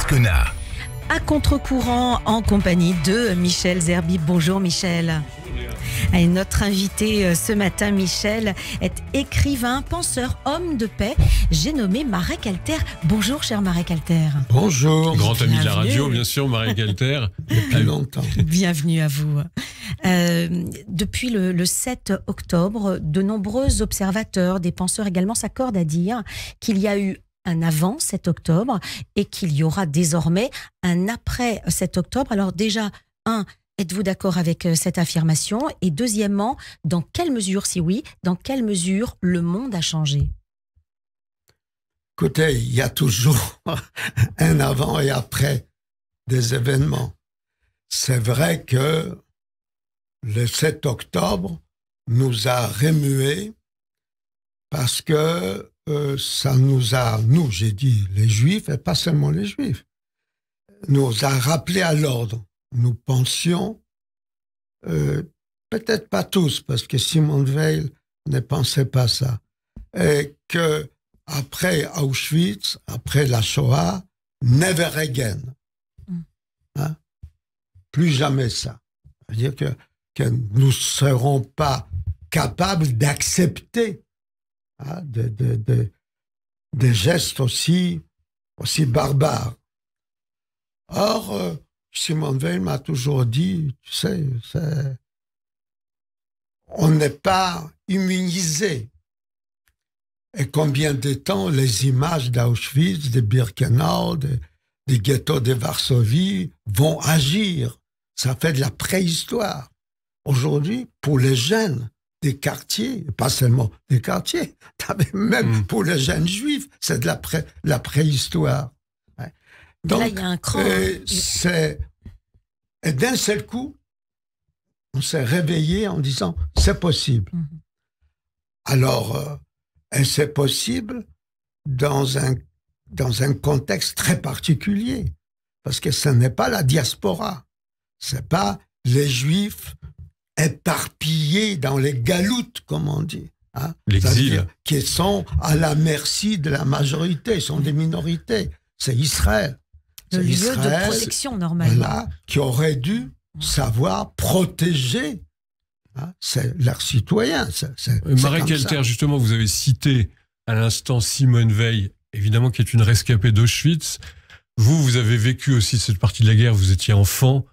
Ascona. À contre-courant en compagnie de Michel Zerbi. Bonjour Michel. Et notre invité ce matin, Michel, est écrivain, penseur, homme de paix. J'ai nommé Marek Alter. Bonjour cher Marek Alter. Bonjour. Grand ami de la radio, bien sûr, Marek Alter. Depuis longtemps. Bienvenue à vous. Depuis le 7 octobre, de nombreux observateurs, des penseurs également s'accordent à dire qu'il y a eu un avant 7 octobre et qu'il y aura désormais un après 7 octobre. Alors déjà, êtes-vous d'accord avec cette affirmation? Et deuxièmement, dans quelle mesure, si oui, dans quelle mesure le monde a changé? Écoutez, il y a toujours un avant et après des événements. C'est vrai que le 7 octobre nous a remués parce que ça nous a, nous, j'ai dit les Juifs, et pas seulement les Juifs, nous a rappelé à l'ordre. Nous pensions, peut-être pas tous, parce que Simone Veil ne pensait pas ça, et que après Auschwitz, après la Shoah, never again. Hein? Plus jamais ça. C'est-à-dire que nous ne serons pas capables d'accepter des gestes aussi barbares. Or, Simone Veil m'a toujours dit, tu sais, on n'est pas immunisé. Et combien de temps les images d'Auschwitz, de Birkenau, des ghettos de Varsovie vont agir. Ça fait de la préhistoire. Aujourd'hui, pour les jeunes des quartiers, pas seulement des quartiers, même pour les jeunes juifs, c'est de la préhistoire. Donc, là, il y a un cran. Et d'un seul coup, on s'est réveillé en disant c'est possible. Alors, et c'est possible dans un contexte très particulier, parce que ce n'est pas la diaspora, c'est pas les Juifs éparpillés dans les galoutes, comme on dit. Hein, l'exil. Qui sont à la merci de la majorité, sont des minorités. C'est Israël. Le lieu Israël, de protection, normalement. Voilà, qui aurait dû savoir protéger leurs citoyens. Marek Alter, justement, vous avez cité à l'instant Simone Veil, évidemment, qui est une rescapée d'Auschwitz. Vous avez vécu aussi cette partie de la guerre, vous étiez enfant,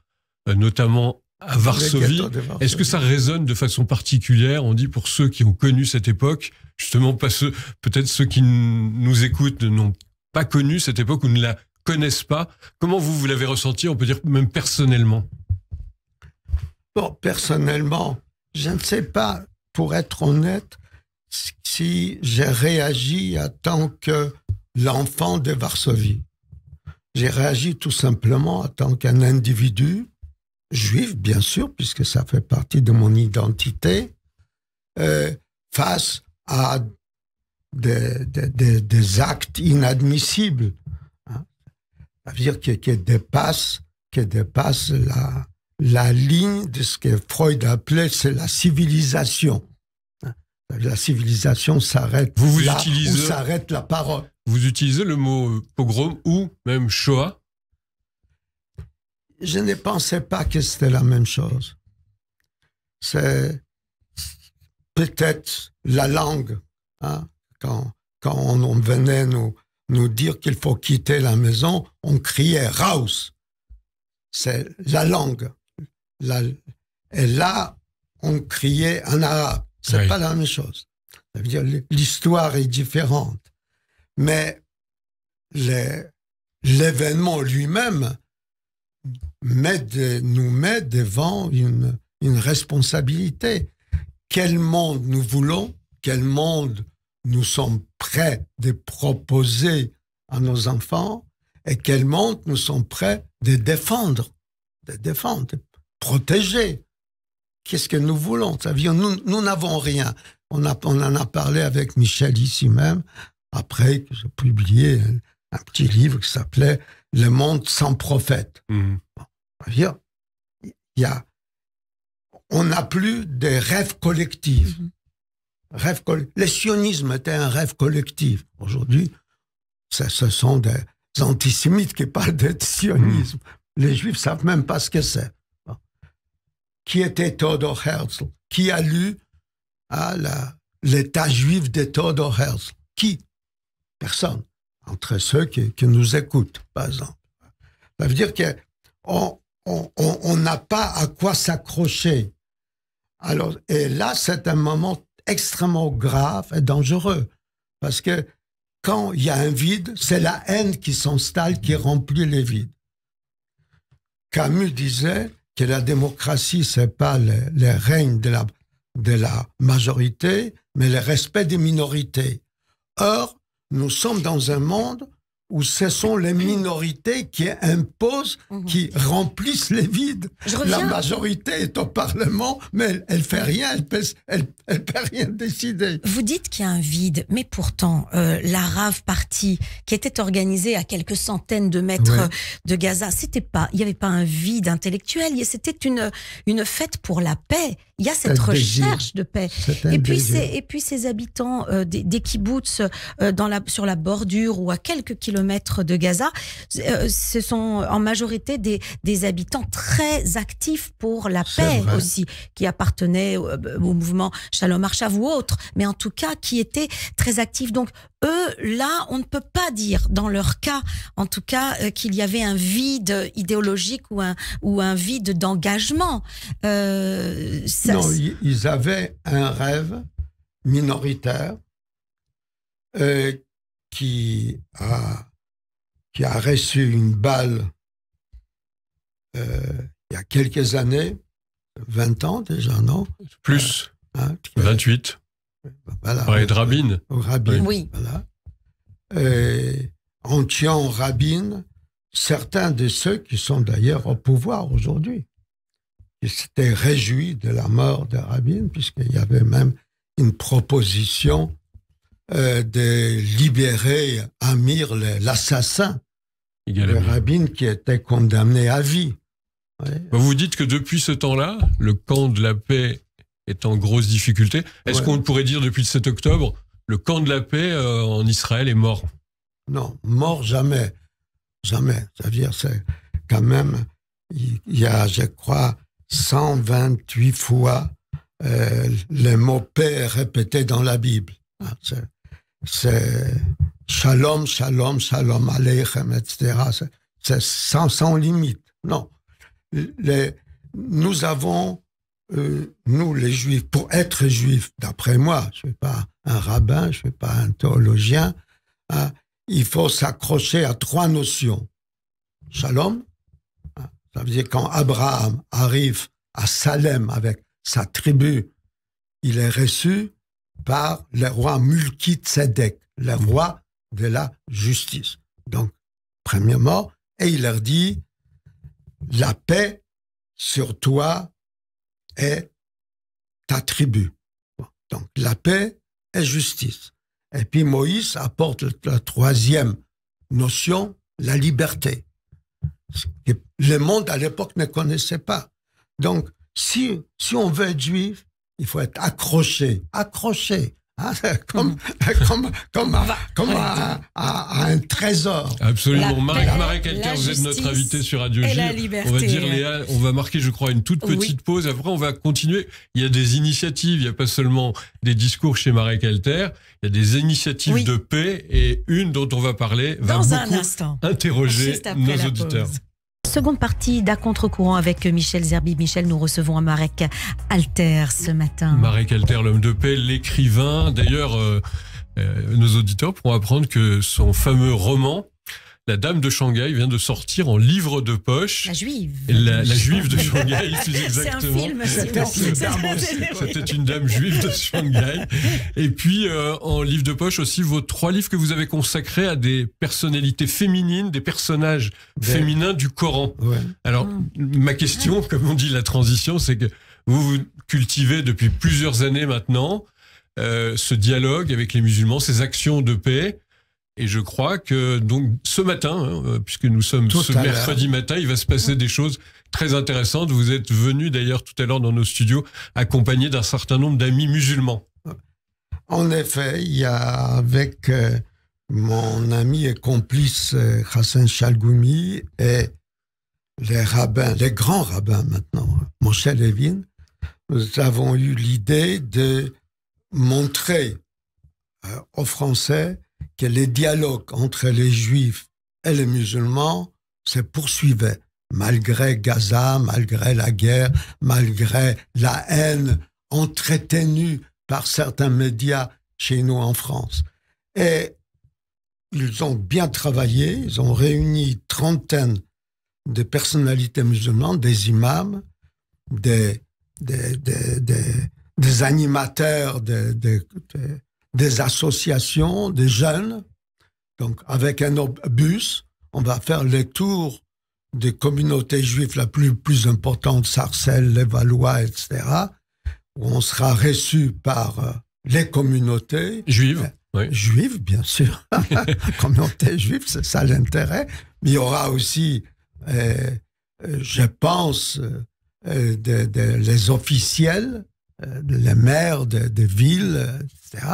notamment à Varsovie. Est-ce que ça résonne de façon particulière? On dit pour ceux qui ont connu cette époque, justement, peut-être ceux qui nous écoutent n'ont pas connu cette époque ou ne la connaissent pas. Comment vous l'avez ressenti, on peut dire même personnellement? Bon, personnellement, je ne sais pas, pour être honnête, si j'ai réagi en tant que l'enfant de Varsovie. J'ai réagi tout simplement en tant qu'un individu, juif bien sûr, puisque ça fait partie de mon identité, face à des actes inadmissibles. C'est-à-dire qui dépasse la ligne de ce que Freud appelait, c'est la civilisation. La civilisation s'arrête là où s'arrête la parole. Vous utilisez le mot pogrom ou même Shoah? Je ne pensais pas que c'était la même chose. C'est peut-être la langue. Hein? Quand on venait nous dire qu'il faut quitter la maison, on criait « Raus ». C'est la langue. Et là, on criait en arabe. C'est pas la même chose. Ça veut dire l'histoire est différente. Mais l'événement lui-même nous met devant une responsabilité. Quel monde nous voulons? Quel monde nous sommes prêts de proposer à nos enfants? Et quel monde nous sommes prêts de défendre, de protéger? Qu'est-ce que nous voulons? Ça veut dire, nous n'avons rien. On en a parlé avec Michel ici même, après que j'ai publié un petit livre qui s'appelait « Le monde sans prophète ». Bon, ça veut dire, on n'a plus des rêves collectifs. Le sionisme était un rêve collectif. Aujourd'hui, ce sont antisémites qui parlent de sionisme. Les Juifs savent même pas ce que c'est. Bon. Qui était Theodor Herzl? Qui a lu l'état juif de Theodor Herzl? Qui? Personne. Entre ceux qui nous écoutent, par exemple. Ça veut dire qu'on n'a pas à quoi s'accrocher. Alors, et là, c'est un moment extrêmement grave et dangereux. Parce que quand il y a un vide, c'est la haine qui s'installe, qui remplit les vides. Camus disait que la démocratie, c'est pas le règne de la majorité, mais le respect des minorités. Or, nous sommes dans un monde où ce sont les minorités qui imposent, qui remplissent les vides. La majorité est au Parlement, mais elle fait rien, elle peut rien décider. Vous dites qu'il y a un vide, mais pourtant, la Rave Party, qui était organisée à quelques centaines de mètres de Gaza, il n'y avait pas un vide intellectuel, c'était une fête pour la paix. Il y a cette recherche de paix. Et puis ces habitants des kibboutz sur la bordure ou à quelques kilomètres de Gaza, ce sont en majorité des habitants très actifs pour la paix aussi, qui appartenaient au mouvement Shalom Arshav ou autre, mais en tout cas qui étaient très actifs. Donc eux, là, on ne peut pas dire, dans leur cas, en tout cas, qu'il y avait un vide idéologique ou un vide d'engagement. Non, ils avaient un rêve minoritaire qui a reçu une balle il y a quelques années, 20 ans déjà, non? Plus, 28. Voilà. Ouais, de Rabin. Rabin, oui. Voilà. En tuant Rabin, certains de ceux qui sont d'ailleurs au pouvoir aujourd'hui, ils s'étaient réjouis de la mort de Rabin, puisqu'il y avait même une proposition de libérer Amir, l'assassin de Rabin, qui était condamné à vie. Ouais. Vous dites que depuis ce temps-là, le camp de la paix est en grosse difficulté. Est-ce qu'on pourrait dire depuis le 7 octobre, le camp de la paix en Israël est mort? Non, mort jamais. Jamais. Ça veut dire, c'est quand même, il y a, je crois, 128 fois le mot paix répété dans la Bible. C'est shalom, shalom, shalom aleichem, etc. C'est sans limite. Non. Nous avons, nous les Juifs, pour être Juifs, d'après moi, je ne suis pas un rabbin, je ne suis pas un théologien, il faut s'accrocher à 3 notions. Shalom, ça veut dire quand Abraham arrive à Salem avec sa tribu, il est reçu par le roi Melchizedek, le roi de la justice. Donc, premièrement, et il leur dit, la paix sur toi est ta tribu. Donc, la paix est justice. Et puis Moïse apporte la 3e notion, la liberté. Le monde à l'époque ne connaissait pas. Donc, si on veut être juif, il faut être accroché, hein, comme à un trésor. Absolument. Marek Alter, vous êtes notre invité sur Radio J. On va dire, Léa, on va marquer, je crois, une toute petite pause. Après, on va continuer. Il y a des initiatives, il n'y a pas seulement des discours chez Marek Alter, il y a des initiatives de paix, et une dont on va parler va beaucoup interroger nos auditeurs. Seconde partie d'À contre-courant avec Michel Zerbi. Michel, nous recevons un Marek Alter ce matin. Marek Alter, l'homme de paix, l'écrivain. D'ailleurs, nos auditeurs pourront apprendre que son fameux roman, La Dame de Shanghai, vient de sortir en livre de poche. La Juive. La Juive de Shanghai, plus exactement. C'est un film. C'était une dame juive de Shanghai. Et puis, en livre de poche aussi, vos 3 livres que vous avez consacrés à des personnalités féminines, des personnages féminins du Coran. Ouais. Alors, ma question, comme on dit la transition, c'est que vous cultivez depuis plusieurs années maintenant ce dialogue avec les musulmans, ces actions de paix. Et je crois que donc ce matin, puisque nous sommes ce mercredi matin, il va se passer des choses très intéressantes. Vous êtes venu d'ailleurs tout à l'heure dans nos studios accompagné d'un certain nombre d'amis musulmans. En effet, il y a avec mon ami et complice Hassan Chalgoumi et les rabbins, les grands rabbins maintenant, Moshe Levin, nous avons eu l'idée de montrer aux Français que les dialogues entre les Juifs et les musulmans se poursuivaient, malgré Gaza, malgré la guerre, malgré la haine entretenue par certains médias chez nous en France. Et ils ont bien travaillé, ils ont réuni une trentaine de personnalités musulmanes, des imams, des animateurs, des associations, des jeunes. Donc, avec un bus, on va faire le tour des communautés juives la plus importante, Sarcelles, les Valois, etc., où on sera reçu par les communautés juives. Oui. Juives, bien sûr. Communauté juive, c'est ça l'intérêt. Mais il y aura aussi, je pense, les officiels, les maires de villes, etc.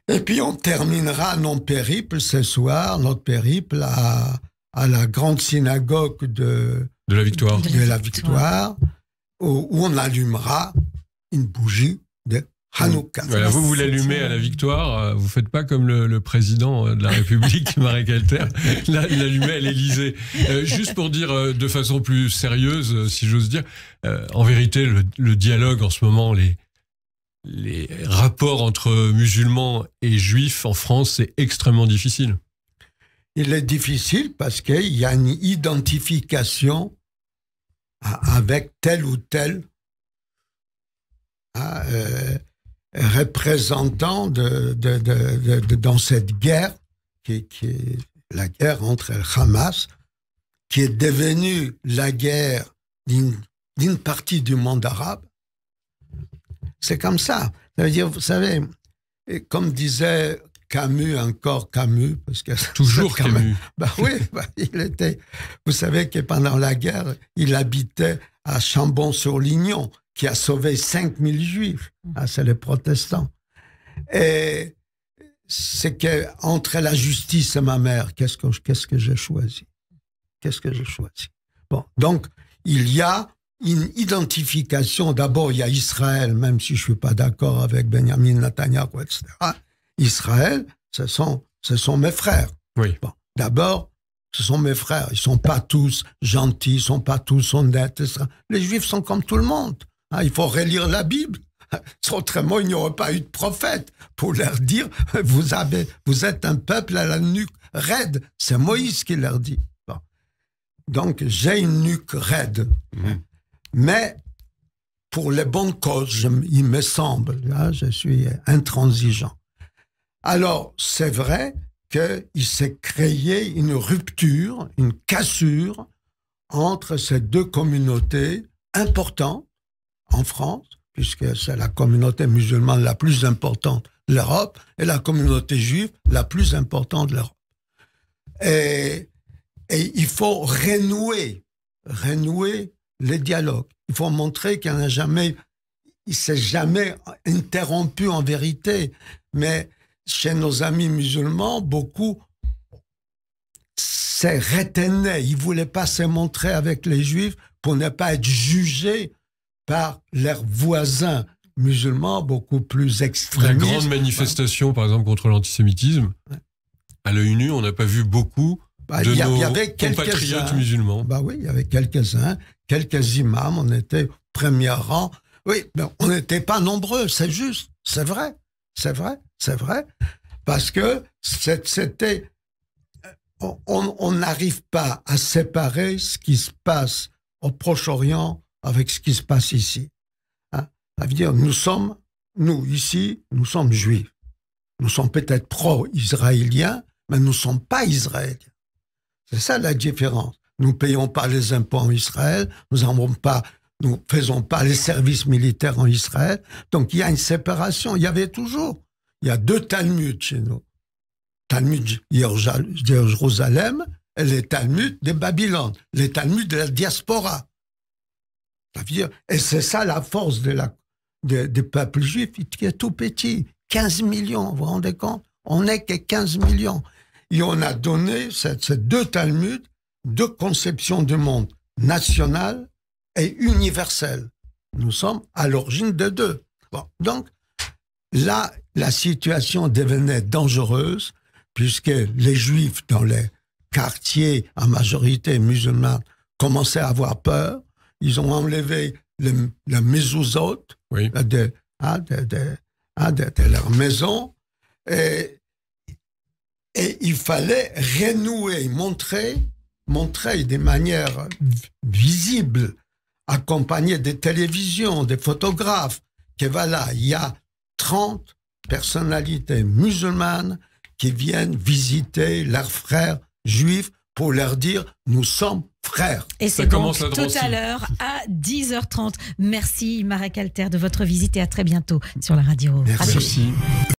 Et puis on terminera notre périple ce soir, notre périple à la grande synagogue de la Victoire, où on allumera une bougie de Hanouka. Voilà, vous l'allumez à la Victoire, vous ne faites pas comme le président de la République, Marek Alter, l'allumez à l'Élysée. Juste pour dire de façon plus sérieuse, si j'ose dire, en vérité, le dialogue en ce moment, les rapports entre musulmans et juifs en France, c'est extrêmement difficile. Il est difficile parce qu'il y a une identification avec tel ou tel représentant dans cette guerre, qui est la guerre entre le Hamas, qui est devenue la guerre d'une partie du monde arabe. C'est comme ça. Ça veut dire, vous savez, comme disait Camus, parce que toujours Camus. Oui, il était. Vous savez que pendant la guerre, il habitait à Chambon-sur-Lignon, qui a sauvé 5000 Juifs. C'est les protestants. Et c'est que entre la justice et ma mère, qu'est-ce que j'ai choisi? Bon, donc il y a une identification. D'abord, il y a Israël, même si je suis pas d'accord avec Benjamin Netanyahu, etc. Israël, ce sont mes frères. Oui. Bon, d'abord, ce sont mes frères. Ils sont pas tous gentils, ils sont pas tous honnêtes, etc. Les Juifs sont comme tout le monde. Il faut relire la Bible. Autrement, il n'y aurait pas eu de prophète pour leur dire vous êtes un peuple à la nuque raide. C'est Moïse qui leur dit. Bon. Donc, j'ai une nuque raide. Mais pour les bonnes causes, il me semble, je suis intransigeant. Alors, c'est vrai qu'il s'est créé une rupture, une cassure entre ces deux communautés importantes en France, puisque c'est la communauté musulmane la plus importante de l'Europe et la communauté juive la plus importante de l'Europe. Et il faut renouer les dialogues. Il faut montrer il s'est jamais interrompu en vérité. Mais chez nos amis musulmans, beaucoup se retenaient. Ils ne voulaient pas se montrer avec les Juifs pour ne pas être jugés par leurs voisins musulmans beaucoup plus extrémistes. La grande manifestation, par exemple, contre l'antisémitisme, à l'œil nu, on n'a pas vu beaucoup de nos compatriotes musulmans. Oui, il y avait quelques-uns, quelques imams, on était au premier rang. Oui, mais on n'était pas nombreux, c'est juste, c'est vrai, parce que c'était... On n'arrive pas à séparer ce qui se passe au Proche-Orient avec ce qui se passe ici. Ça veut dire, nous ici, nous sommes juifs. Nous sommes peut-être pro-israéliens, mais nous ne sommes pas israéliens. C'est ça la différence. Nous ne payons pas les impôts en Israël, nous ne faisons pas les services militaires en Israël. Donc il y a une séparation. Il y avait toujours. Il y a deux Talmuds chez nous. Talmud de Jérusalem et les Talmuds de Babylone, les Talmuds de la diaspora. Ça veut dire, et c'est ça la force du peuple juif, qui est tout petit, 15 millions, vous vous rendez compte? On n'est que 15 millions. Et on a donné ces deux Talmuds, deux conceptions du monde, nationale et universelle. Nous sommes à l'origine de deux. Bon, donc, là, la situation devenait dangereuse, puisque les Juifs dans les quartiers à majorité musulmane commençaient à avoir peur. Ils ont enlevé la mezuzot de leur maison. Et il fallait renouer, montrer de manière visible, accompagné des télévisions, des photographes, que voilà, il y a 30 personnalités musulmanes qui viennent visiter leurs frères juifs pour leur dire « nous sommes frères ». Et c'est donc tout à l'heure à 10h30. Merci Marek Alter de votre visite et à très bientôt sur la radio. Merci.